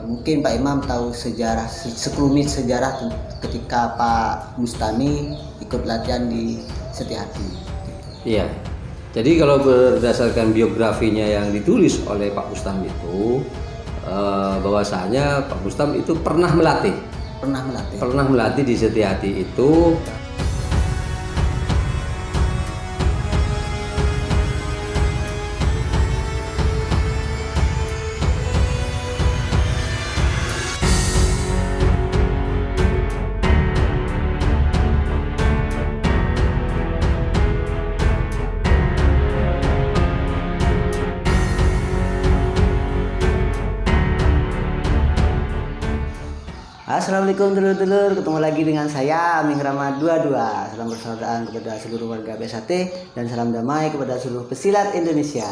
Mungkin Pak Imam tahu sejarah, sekelumit sejarah ketika Pak Bustami ikut latihan di Setiati. Iya. Jadi kalau berdasarkan biografinya yang ditulis oleh Pak Bustam itu, bahwasanya Pak Bustam itu pernah melatih di Setiati itu. Assalamualaikum dulur-dulur, ketemu lagi dengan saya Aming Rama 22. Salam persaudaraan kepada seluruh warga BSAT dan salam damai kepada seluruh pesilat Indonesia.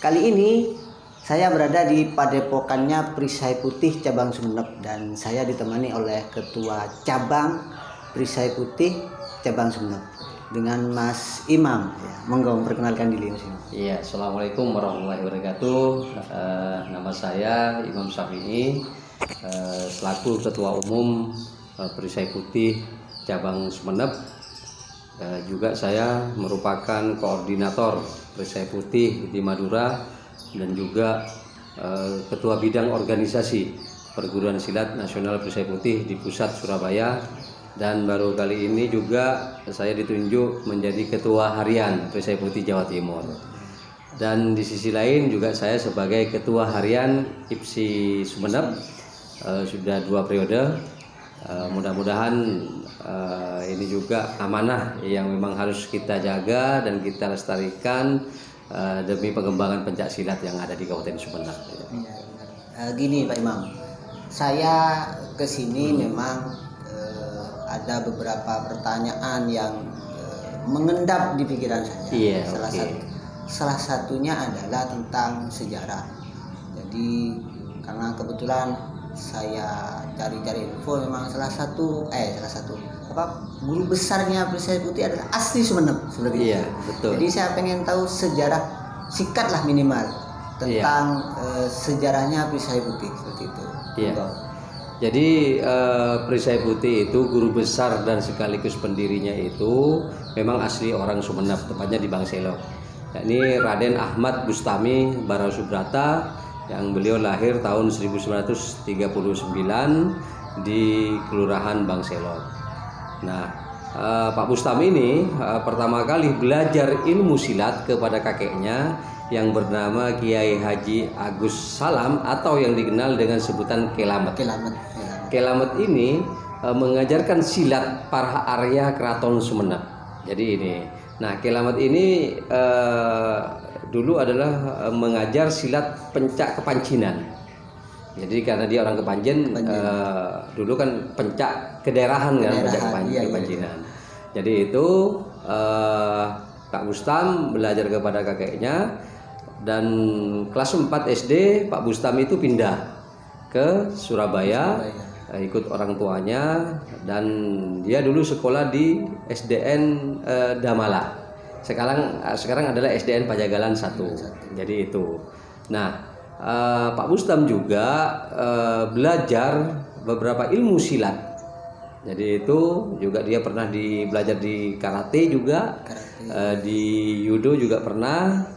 Kali ini saya berada di padepokannya Perisai Putih Cabang Sumeneb dan saya ditemani oleh Ketua Cabang Perisai Putih Cabang Sumeneb dengan Mas Imam. Ya, monggo memperkenalkan diri Mas Imam. Iya, Assalamualaikum warahmatullahi wabarakatuh. Nama saya Imam Syafi'i, selaku Ketua Umum Perisai Putih Cabang Sumeneb. Juga saya merupakan koordinator Perisai Putih di Madura dan juga Ketua Bidang Organisasi Perguruan Silat Nasional Perisai Putih di Pusat Surabaya. Dan baru kali ini juga saya ditunjuk menjadi Ketua Harian Perisai Putih Jawa Timur. Dan di sisi lain juga saya sebagai Ketua Harian IPSI Sumeneb. Sudah 2 periode. Mudah-mudahan ini juga amanah yang memang harus kita jaga dan kita lestarikan demi pengembangan pencak silat yang ada di Kabupaten Sumeneb. Gini Pak Imam, saya kesini memang ada beberapa pertanyaan yang mengendap di pikiran saya. Iya, salah satunya adalah tentang sejarah. Jadi karena kebetulan saya cari-cari info, memang salah satu guru besarnya Perisai Putih adalah asli Sumeneb. Iya, betul. Jadi saya pengen tahu sejarah singkat lah minimal tentang sejarahnya Perisai Putih seperti itu. Iya. Jadi Perisai Putih itu guru besar dan sekaligus pendirinya itu memang asli orang Sumeneb, tepatnya di Bangselok. Yakni Raden Ahmad Bustami Barasubrata, yang beliau lahir tahun 1939 di Kelurahan Bangselok. Nah, Pak Bustami ini pertama kali belajar ilmu silat kepada kakeknya yang bernama Kiai Haji Agus Salam atau yang dikenal dengan sebutan Kelamet. Kelamet ini mengajarkan silat para Arya Keraton Sumeneb. Jadi ini. Nah, Kelamet ini dulu adalah mengajar silat pencak kepancinan. Jadi karena dia orang Kepanjen, dulu kan pencak kedaerahan kan, pencak kepancinan. Jadi itu Pak Bustam belajar kepada kakeknya, dan kelas 4 SD Pak Bustam itu pindah ke Surabaya. Ikut orang tuanya, dan dia dulu sekolah di SDN Damala. Sekarang adalah SDN Pajagalan 1. Jadi itu. Nah, Pak Bustam juga belajar beberapa ilmu silat. Jadi itu juga dia pernah belajar di karate juga, di judo juga pernah,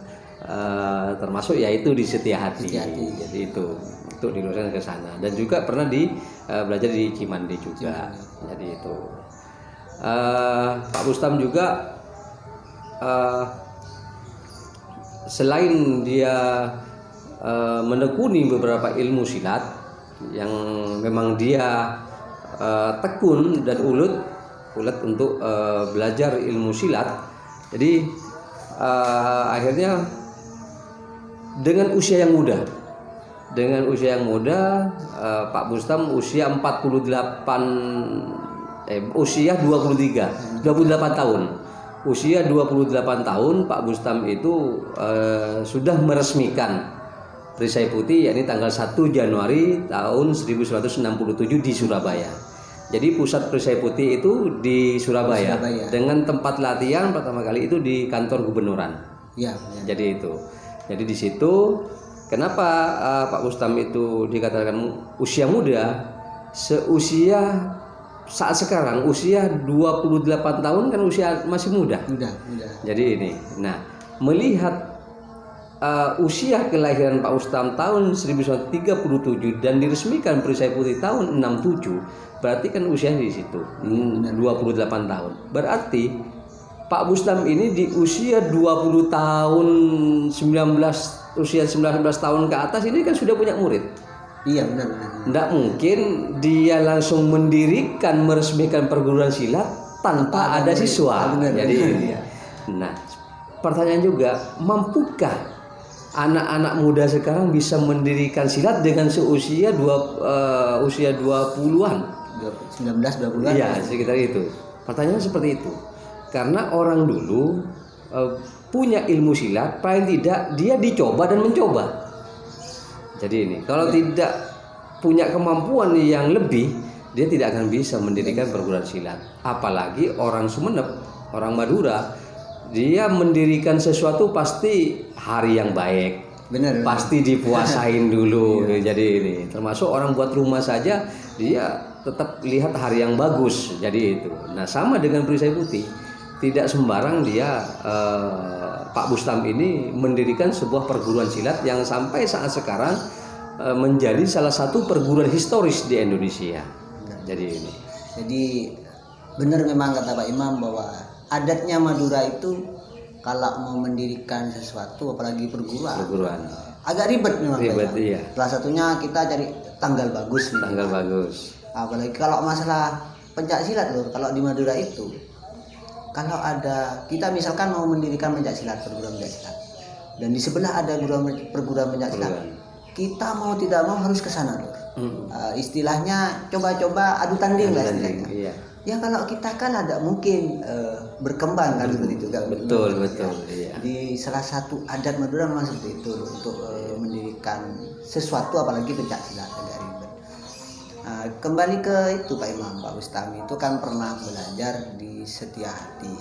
termasuk yaitu di Setiati. Jadi itu untuk diluruskan ke sana, dan juga pernah belajar di Cimande juga. Jadi itu Pak Bustam juga selain dia menekuni beberapa ilmu silat yang memang dia tekun dan ulet untuk belajar ilmu silat. Jadi akhirnya dengan usia yang muda, Pak Bustam usia 28 tahun. Usia 28 tahun Pak Bustam itu sudah meresmikan Perisai Putih, yakni tanggal 1 Januari tahun 1967 di Surabaya. Jadi pusat Perisai Putih itu di Surabaya. Dengan tempat latihan pertama kali itu di kantor gubernuran. Jadi itu. Jadi di situ Kenapa Pak Bustam itu dikatakan usia muda? Seusia saat sekarang usia 28 tahun kan usia masih muda. Mudah. Jadi ini. Nah, melihat usia kelahiran Pak Bustam tahun 1937 dan diresmikan Perisai Putih tahun 67, berarti kan usia di situ 28 tahun. Berarti Pak Bustam ini di usia 20 tahun 19 tahun ke atas ini kan sudah punya murid. Iya benar. Tidak mungkin dia langsung mendirikan meresmikan perguruan silat tanpa ada siswa. Benar. Jadi nah, pertanyaan juga, mampukah anak-anak muda sekarang bisa mendirikan silat dengan seusia usia 20-an? 19-20-an. Iya, sekitar itu. Pertanyaannya seperti itu. Karena orang dulu punya ilmu silat, paling tidak dia dicoba dan mencoba. Jadi ini, kalau tidak punya kemampuan yang lebih, dia tidak akan bisa mendirikan perguruan silat. Apalagi orang Sumeneb, orang Madura, dia mendirikan sesuatu pasti hari yang baik. Benar. Pasti dipuasain dulu. Jadi ini, termasuk orang buat rumah saja, dia tetap lihat hari yang bagus. Jadi itu. Nah, sama dengan Perisai Putih. Tidak sembarang dia Pak Bustam ini mendirikan sebuah perguruan silat yang sampai saat sekarang menjadi salah satu perguruan historis di Indonesia. Jadi ini. Jadi benar memang kata Pak Imam bahwa adatnya Madura itu kalau mau mendirikan sesuatu apalagi perguruan agak ribet memang. Ribet, iya. Salah satunya kita cari tanggal bagus nih. Tanggal bagus. Apalagi kalau masalah pencak silat loh, kalau di Madura itu kalau ada kita misalkan mau mendirikan pencak silat, perguruan pencak silat, dan di sebelah ada perguruan pencak silat, kita mau tidak mau harus ke sana loh. Istilahnya coba-coba adu tanding lah istilahnya. Iya. Ya kalau kita kan ada mungkin berkembang kan seperti itu kan. Betul. Ya. Di salah satu adat Madura memang seperti itu untuk mendirikan sesuatu apalagi pencak silat agak ribet. Kembali ke itu Pak Imam, Pak Bustam itu kan pernah belajar di Setiahati.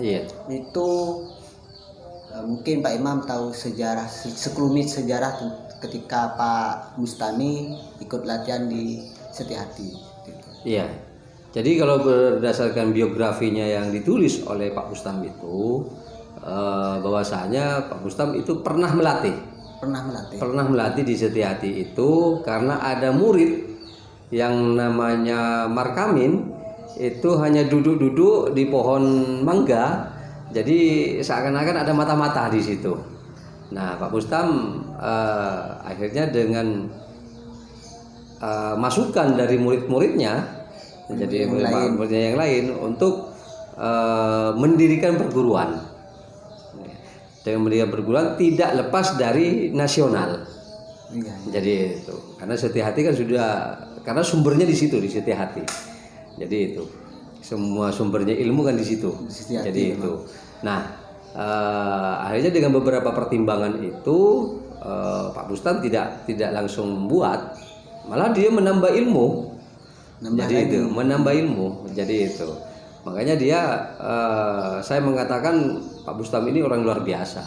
Iya. Itu mungkin Pak Imam tahu sejarah sekelumit sejarah ketika Pak Bustami ikut latihan di Setiahati. Iya. Jadi kalau berdasarkan biografinya yang ditulis oleh Pak Bustam itu, bahwasanya Pak Bustam itu pernah melatih di Setiahati itu karena ada murid yang namanya Markamin itu hanya duduk-duduk di pohon mangga, jadi seakan-akan ada mata-mata di situ. Nah, Pak Bustam akhirnya dengan masukan dari murid-muridnya, jadi murid-muridnya yang lain untuk mendirikan perguruan. Dengan mendirikan perguruan tidak lepas dari nasional. Jadi itu karena Setiahati kan sudah, karena sumbernya di situ, di Setiahati. Jadi itu semua sumbernya ilmu kan di situ. Jadi itu. Nah, akhirnya dengan beberapa pertimbangan itu Pak Bustam tidak langsung membuat, malah dia menambah ilmu. Menambah ilmu. Jadi itu. Makanya dia saya mengatakan Pak Bustam ini orang luar biasa.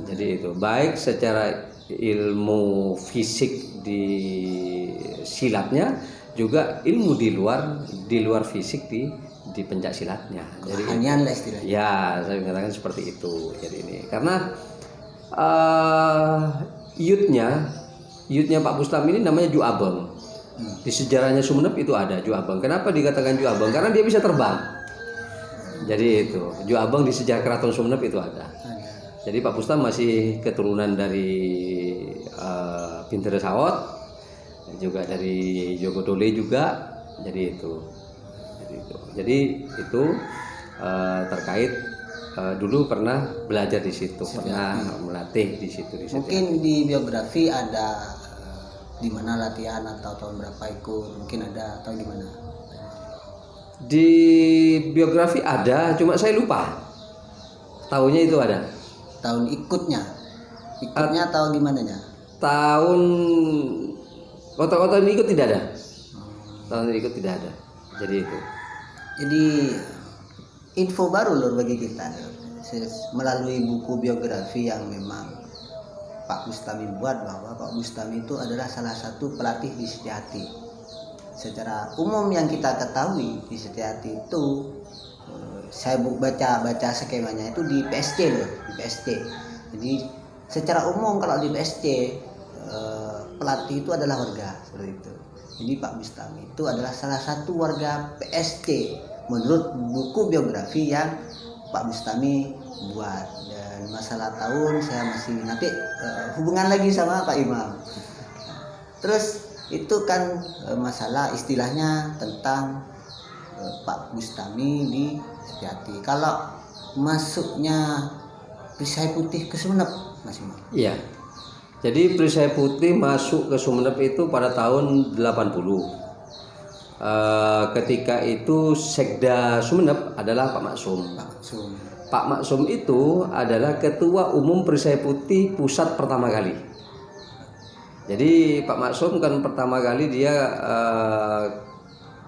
Jadi itu baik secara ilmu fisik di silatnya, juga ilmu di luar fisik di pencak silatnya. Jadi lah istilahnya. Ya, saya mengatakan seperti itu. Jadi ini karena youthnya Pak Bustam ini namanya Ju Abeng. Di sejarahnya Sumeneb itu ada Ju Abeng. Kenapa dikatakan Ju Abeng? Karena dia bisa terbang. Jadi itu Ju Abeng di sejarah Keraton Sumeneb itu ada. Jadi Pak Bustam masih keturunan dari Pinter Sawot, juga dari Jogodole juga. Jadi itu. Jadi itu terkait dulu pernah belajar di situ, pernah melatih di situ. Mungkin di biografi ada di mana latihan atau tahun berapa ikut, mungkin ada atau gimana? Di biografi ada, cuma saya lupa. Tahunnya itu ada. Tahun ikutnya atau gimana nya? Tahun ini ikut tidak ada. Tahun ikut tidak ada. Jadi itu. Jadi info baru lor bagi kita melalui buku biografi yang memang Pak Bustami buat, bahwa Pak Bustami itu adalah salah satu pelatih di Setiati. Secara umum yang kita ketahui di Setiati itu, saya baca skemanya itu di PSC loh, di PSC. Jadi secara umum kalau di PSC pelatih itu adalah warga, seperti itu. Jadi Pak Bustami itu adalah salah satu warga PSC menurut buku biografi yang Pak Bustami buat. Dan masalah tahun saya masih nanti hubungan lagi sama Pak Imam. Terus itu kan masalah istilahnya tentang Pak Bustami di Setiati. Kalau masuknya Perisai Putih ke Sumeneb, Mas Imam? Iya. Jadi Perisai Putih masuk ke Sumeneb itu pada tahun 80. Ketika itu Sekda Sumeneb adalah Pak Maksum. Pak Maksum itu adalah Ketua Umum Perisai Putih Pusat pertama kali. Jadi Pak Maksum kan pertama kali dia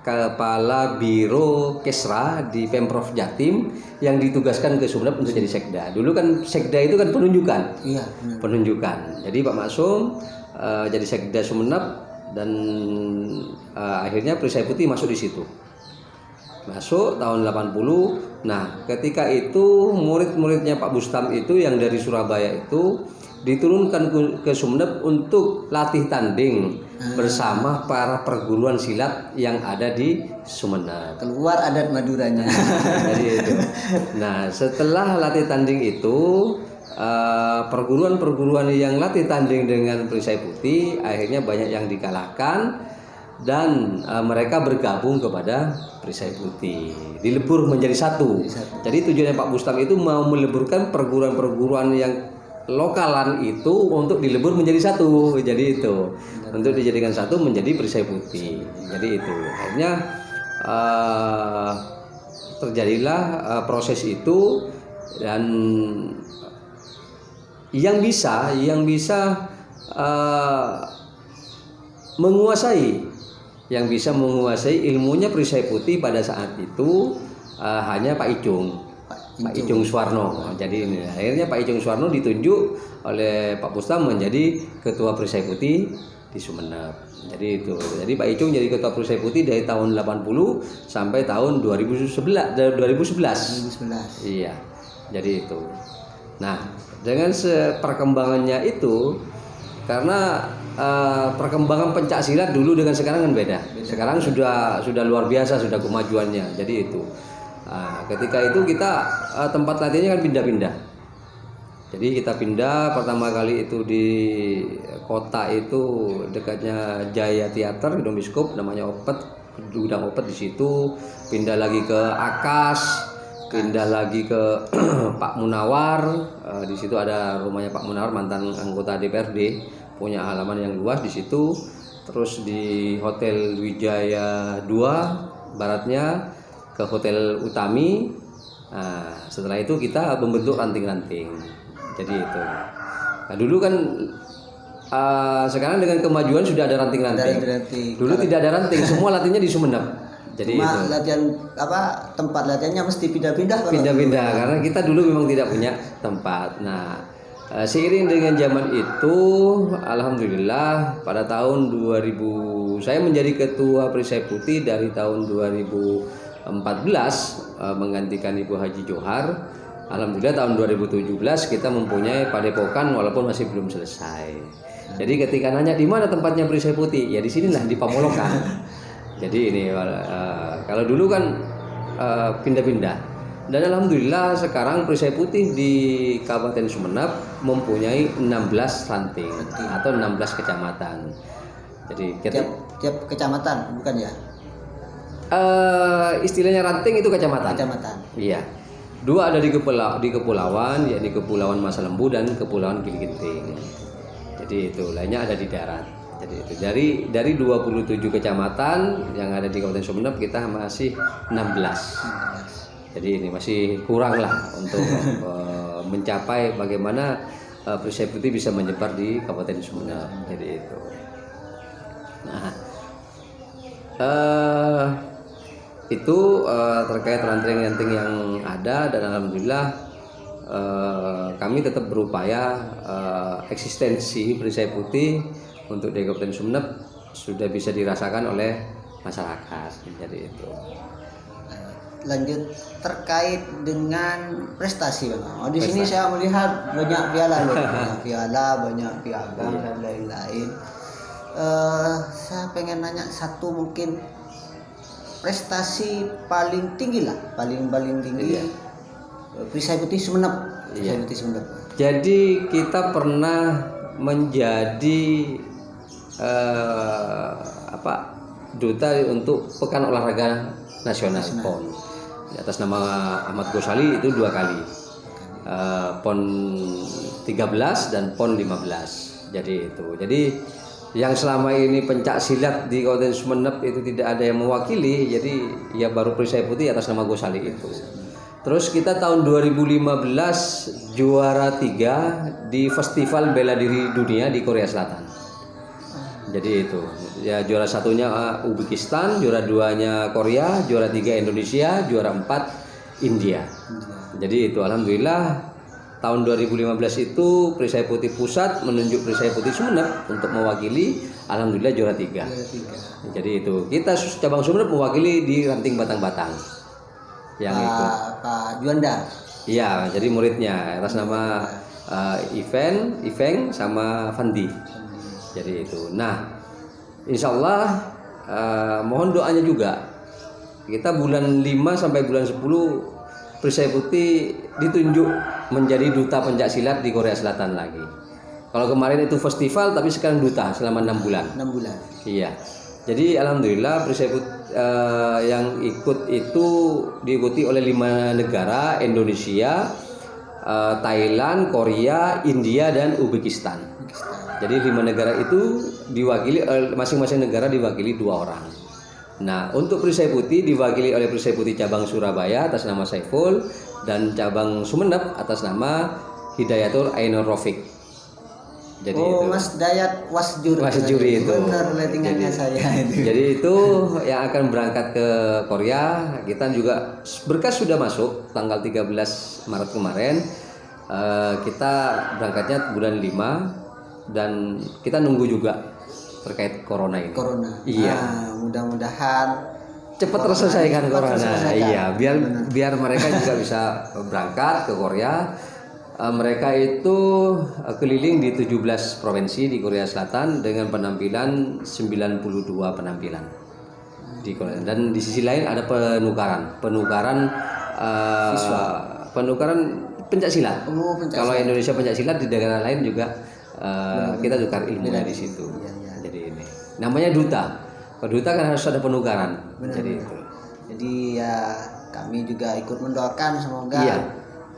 Kepala Biro Kesra di Pemprov Jatim yang ditugaskan ke Sumeneb untuk jadi sekda. Dulu kan sekda itu kan penunjukan. Iya. Penunjukan. Jadi Pak Maksum jadi sekda Sumeneb dan akhirnya Perisai Putih masuk di situ. Masuk tahun 80. Nah, ketika itu murid-muridnya Pak Bustam itu yang dari Surabaya itu diturunkan ke Sumeneb untuk latih tanding bersama para perguruan silat yang ada di Sumeneb. Keluar adat Maduranya. Jadi itu. Nah, setelah latih tanding itu perguruan-perguruan yang latih tanding dengan Perisai Putih akhirnya banyak yang dikalahkan dan mereka bergabung kepada Perisai Putih. Dilebur menjadi satu. Jadi tujuannya Pak Bustam itu mau meleburkan perguruan-perguruan yang lokalan itu untuk dilebur menjadi satu. Jadi itu untuk dijadikan satu menjadi Perisai Putih. Jadi itu akhirnya terjadilah proses itu dan yang bisa menguasai ilmunya Perisai Putih pada saat itu hanya Pak Icung. Pak Icung Suwarno. Jadi ini akhirnya Pak Icung Suwarno ditunjuk oleh Pak Bustam menjadi Ketua Perisai Putih di Sumeneb. Jadi itu. Jadi Pak Icung jadi Ketua Perisai Putih dari tahun 80 sampai tahun 2011. Iya. Jadi itu. Nah, dengan perkembangannya itu karena perkembangan pencak silat dulu dengan sekarang kan beda. Sekarang sudah luar biasa, sudah kemajuannya. Jadi itu. Nah, ketika itu kita tempat latihannya kan pindah-pindah. Jadi kita pindah pertama kali itu di kota itu dekatnya Jaya Theater, gedung biskop namanya Opet, gudang Opet di situ. Pindah lagi ke Akas, pindah lagi ke Pak Munawar. Di situ ada rumahnya Pak Munawar, mantan anggota DPRD, punya halaman yang luas di situ. Terus di Hotel Wijaya 2 baratnya ke Hotel Utami. Nah, setelah itu kita membentuk ranting-ranting. Jadi itu. Nah, dulu kan sekarang dengan kemajuan sudah ada ranting-ranting. Dulu tidak ada ranting, semua latihannya di Sumeneb. Jadi cuma itu. latihan tempat latihannya mesti pindah-pindah. Pindah-pindah karena kita dulu memang tidak punya tempat. Nah, seiring dengan zaman itu, alhamdulillah pada tahun 2000 saya menjadi Ketua Perisai Putih dari tahun 2014 menggantikan Ibu Haji Johar. Alhamdulillah tahun 2017 kita mempunyai padepokan walaupun masih belum selesai. Jadi ketika nanya di mana tempatnya Perisai Putih, ya di sinilah di Pamolokan. Jadi ini kalau dulu kan pindah-pindah. Dan alhamdulillah sekarang Perisai Putih di Kabupaten Sumeneb mempunyai 16 ranting atau 16 kecamatan. Jadi tiap kecamatan bukan ya? Istilahnya ranting itu kecamatan. Iya. Dua ada di kepulauan, yakni Kepulauan Masa Lembu dan Kepulauan Gili Genting. Jadi itu lainnya ada di darat. Jadi itu dari 27 kecamatan yang ada di Kabupaten Sumeneb kita masih 16. Jadi ini masih kurang lah untuk mencapai bagaimana Perisai Putih bisa menyebar di Kabupaten Sumeneb. Jadi itu. Nah, itu terkait ranting-ranting yang ada dan alhamdulillah kami tetap berupaya eksistensi perisai putih untuk di Kabupaten Sumeneb sudah bisa dirasakan oleh masyarakat. Jadi itu. Lanjut terkait dengan prestasi Bang. Di sini saya melihat banyak piala loh, banyak piagam dan lain-lain. Saya pengen nanya satu mungkin prestasi paling tinggi lah, paling tinggi perisai putih Sumeneb. Perisai putih Sumeneb. Jadi kita pernah menjadi duta untuk Pekan Olahraga Nasional PON. Atas nama Ahmad Ghazali itu 2 kali. PON 13 dan PON 15. Jadi itu. Jadi yang selama ini pencak silat di Kabupaten Sumeneb itu tidak ada yang mewakili, jadi ya baru perisai putih atas nama Ghazali itu. Terus kita tahun 2015 juara 3 di Festival Bela Diri Dunia di Korea Selatan. Jadi itu ya, juara satunya Uzbekistan, juara 2-nya Korea, juara 3 Indonesia, juara 4 India. Jadi itu alhamdulillah tahun 2015 itu perisai putih pusat menunjuk perisai putih Sumeneb untuk mewakili, alhamdulillah juara 3. Jadi itu kita cabang Sumeneb mewakili di ranting Batang-Batang. Yang itu Pak Juanda. Iya, jadi muridnya atas nama Iveng sama Fandi. Jadi itu. Nah, insya Allah mohon doanya juga. Kita bulan 5 sampai bulan 10 perisai putih ditunjuk menjadi duta pencak silat di Korea Selatan lagi. Kalau kemarin itu festival, tapi sekarang duta selama 6 bulan. 6 bulan. Iya. Jadi alhamdulillah perisai putih yang ikut itu diikuti oleh 5 negara: Indonesia, Thailand, Korea, India, dan Uzbekistan. Jadi 5 negara itu diwakili, masing-masing negara diwakili 2 orang. Nah, untuk perisai putih diwakili oleh perisai putih cabang Surabaya atas nama Saiful dan cabang Sumeneb atas nama Hidayatul Ainur Rafiq. Jadi itu. Mas Dayat Wasjuri itu. Benar lettingannya saya itu. Jadi itu yang akan berangkat ke Korea. Kita juga berkas sudah masuk tanggal 13 Maret kemarin. Kita berangkatnya bulan 5 dan kita nunggu juga terkait corona ini. Iya. Mudah-mudahan cepat terselesaikan corona. Iya, biar mereka juga bisa berangkat ke Korea. Mereka itu keliling di 17 provinsi di Korea Selatan dengan penampilan 92 penampilan di Korea. Dan di sisi lain ada penukaran pencak silat. Kalau Indonesia pencak silat, di negara lain juga kita tukar ilmunya di situ. Jadi ini namanya duta. Kalau duta kan harus ada penukaran. Jadi itu. Jadi ya kami juga ikut mendoakan semoga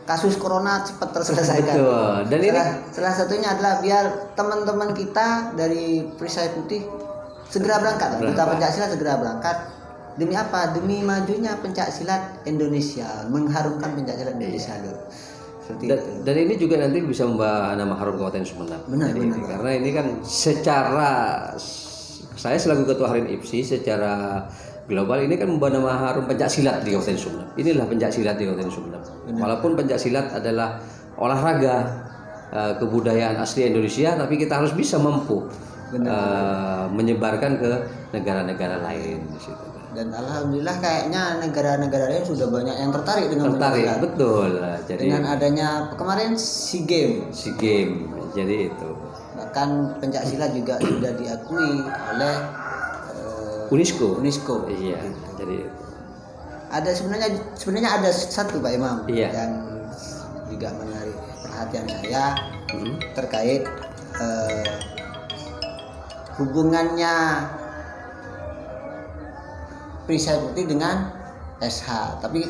kasus corona cepat terselesaikan. Betul. Dan salah satunya adalah biar teman-teman kita dari perisai putih segera berangkat. Duta pencak silat segera berangkat. Demi apa? Demi majunya pencak silat Indonesia, mengharumkan pencak silat Indonesia. Dan ini juga nanti bisa membawa nama harum Kabupaten Sumeneb. Benar. Karena ini kan secara, saya selaku ketua harian IPSI secara global ini kan membawa nama harum pencak silat di Kabupaten Sumeneb. Inilah pencak silat di Kabupaten Sumeneb. Walaupun pencak silat adalah olahraga kebudayaan asli Indonesia, tapi kita harus bisa mampu menyebarkan ke negara-negara lain di situ. Dan alhamdulillah kayaknya negara-negara lain sudah banyak yang tertarik dengan pencak silat. Betul. Jadi dengan adanya kemarin SEA Games. Jadi itu. Bahkan pencak silat juga sudah diakui oleh UNESCO. Iya. Jadi ada sebenarnya ada satu Pak Imam yang juga menarik perhatian saya terkait hubungannya perisai putih dengan SH, tapi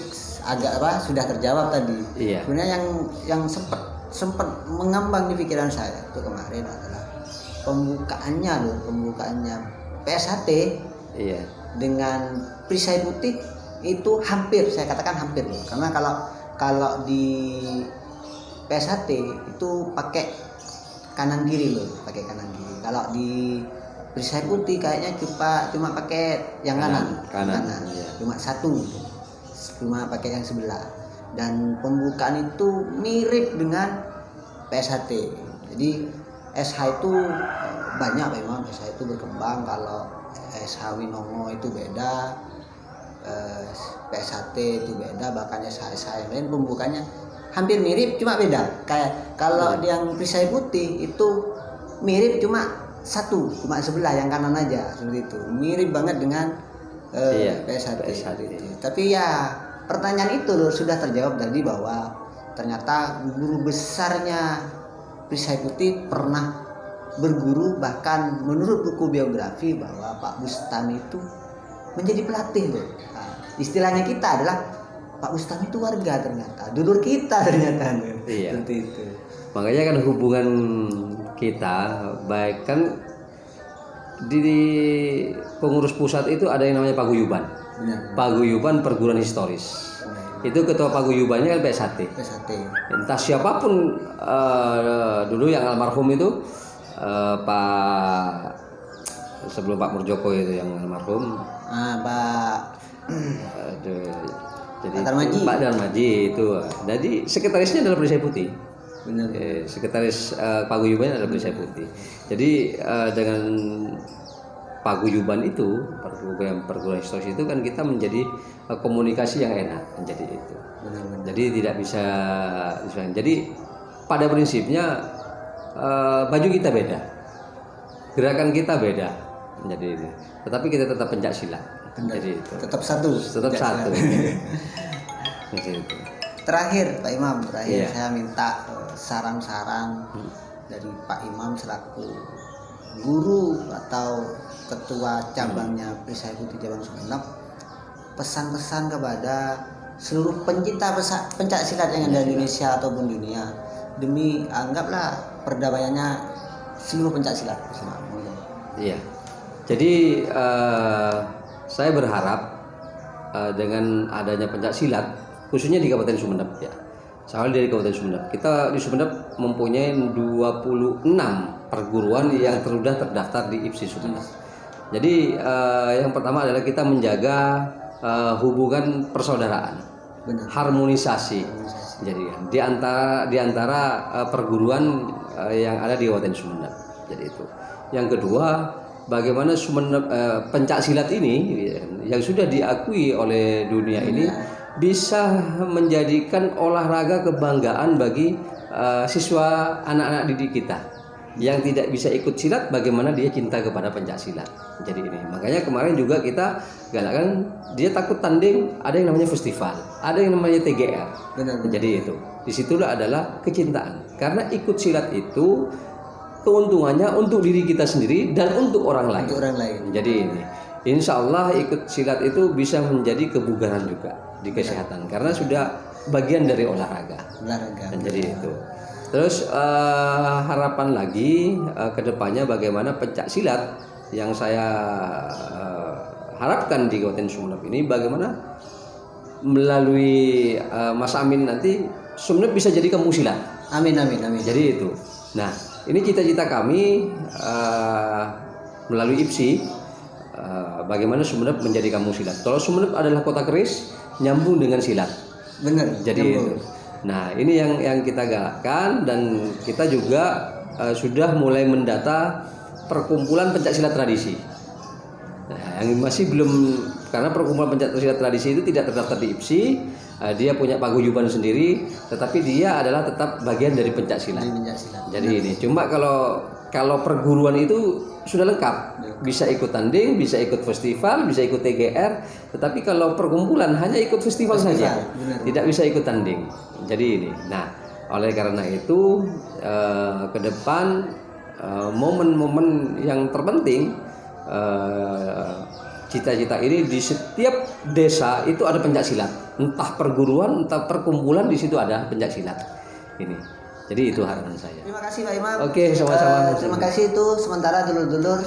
agak sudah terjawab tadi. Sebenarnya yang sempat mengambang di pikiran saya itu kemarin adalah pembukaannya PSHT dengan perisai putih itu hampir, saya katakan hampir loh, karena kalau di PSHT itu pakai kanan kiri. Kalau di perisai putih kayaknya cuma pakai yang kanan. Cuma satu, cuma pakai yang sebelah. dan pembukaan itu mirip dengan PSHT. Jadi SH itu banyak memang, SH itu berkembang. Kalau SH Winongo itu beda, PSHT itu beda, bahkan SH yang lain pembukanya hampir mirip cuma beda. Kayak kalau yang perisai putih itu mirip cuma sebelah yang kanan aja, seperti itu. Mirip banget dengan PSHT. Itu. Tapi ya pertanyaan itu sudah terjawab tadi, bahwa ternyata guru besarnya perisai putih pernah berguru, bahkan menurut buku biografi bahwa Pak Bustami itu menjadi pelatih loh. Nah, istilahnya kita adalah Pak Bustami itu warga, ternyata dulur kita ternyata. Iya. Seperti itu. Makanya kan hubungan kita baik kan di pengurus pusat itu ada yang namanya paguyuban. Paguyuban perguruan historis. Itu ketua paguyubannya kan PSHT. Entah siapapun dulu yang almarhum itu Pak, sebelum Pak Murjoko itu yang almarhum. Pak Jadi Pak Darmaji itu. Jadi sekretarisnya adalah perisai putih. Benar. Sekretaris paguyubannya adalah perisai putih. Jadi dengan paguyuban itu, perguruan historis itu kan kita menjadi komunikasi yang enak, menjadi itu. Benar. Jadi tidak bisa. Jadi pada prinsipnya baju kita beda, gerakan kita beda, menjadi ini. Tetapi kita tetap pencak silat. Jadi itu. Tetap satu. Jadi itu. Terakhir Pak Imam, Iya. saya minta saran-saran dari Pak Imam selaku guru atau ketua cabangnya Perisai Putih Cabang Sumeneb, pesan-pesan kepada seluruh pencinta pencak silat yang ada di Indonesia ataupun dunia, demi anggaplah perdamaiannya seluruh pencak silat. Iya. Jadi saya berharap dengan adanya pencak silat, khususnya di Kabupaten Sumeneb ya. Soalnya dari Kabupaten Sumeneb, kita di Sumeneb mempunyai 26 perguruan yang sudah terdaftar di IPSI Sumeneb. Jadi yang pertama adalah kita menjaga hubungan persaudaraan, harmonisasi. Jadi di antara perguruan yang ada di Kabupaten Sumeneb. Jadi itu. Yang kedua, bagaimana Sumeneb pencak silat ini yang sudah diakui oleh dunia ini bisa menjadikan olahraga kebanggaan bagi siswa anak-anak didik kita yang tidak bisa ikut silat, bagaimana dia cinta kepada pencak silat. Jadi ini makanya kemarin juga kita galakkan, dia takut tanding, ada yang namanya festival, ada yang namanya TGR. Jadi itu disitulah adalah kecintaan, karena ikut silat itu keuntungannya untuk diri kita sendiri dan untuk orang lain. Jadi ini insya Allah ikut silat itu bisa menjadi kebugaran juga di kesehatan, karena sudah bagian dari olahraga. Jadi itu. Terus harapan lagi kedepannya bagaimana pencak silat yang saya harapkan di Kabupaten Sumeneb ini, bagaimana melalui Mas Amin nanti Sumeneb bisa jadi kampung silat. Amin. Jadi itu. Nah, ini cita-cita kami melalui IPSI, bagaimana Sumeneb menjadi kampung silat. Kalau Sumeneb adalah kota keris, nyambung dengan silat. Jadi itu. Nah, ini yang kita galakkan, dan kita juga sudah mulai mendata perkumpulan pencak silat tradisi. Nah, yang masih belum, karena perkumpulan pencak silat tradisi itu tidak terdaftar di IPSI, dia punya paguyuban sendiri, tetapi dia adalah tetap bagian dari pencak silat. Jadi ini. Cuma kalau perguruan itu sudah lengkap, bisa ikut tanding, bisa ikut festival, bisa ikut TGR, tetapi kalau perkumpulan hanya ikut festival saja, tidak bisa ikut tanding. Jadi ini. Nah, oleh karena itu ke depan momen-momen yang terpenting, cita-cita ini di setiap desa itu ada pencak silat, entah perguruan, entah perkumpulan, di situ ada pencak silat. Ini. Jadi itu harapan saya. Terima kasih Pak Imam. Oke, sama-sama. Terima kasih itu sementara dulur-dulur.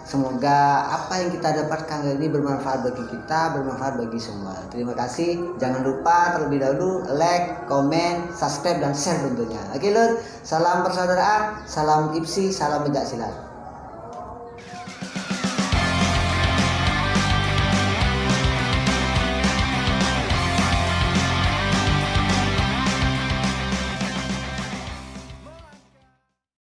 Semoga apa yang kita dapatkan kali ini bermanfaat bagi kita, bermanfaat bagi semua. Terima kasih. Jangan lupa terlebih dahulu like, komen, subscribe dan share tentunya. Oke, Lur. Salam persaudaraan, salam IPSI, salam pencak silat.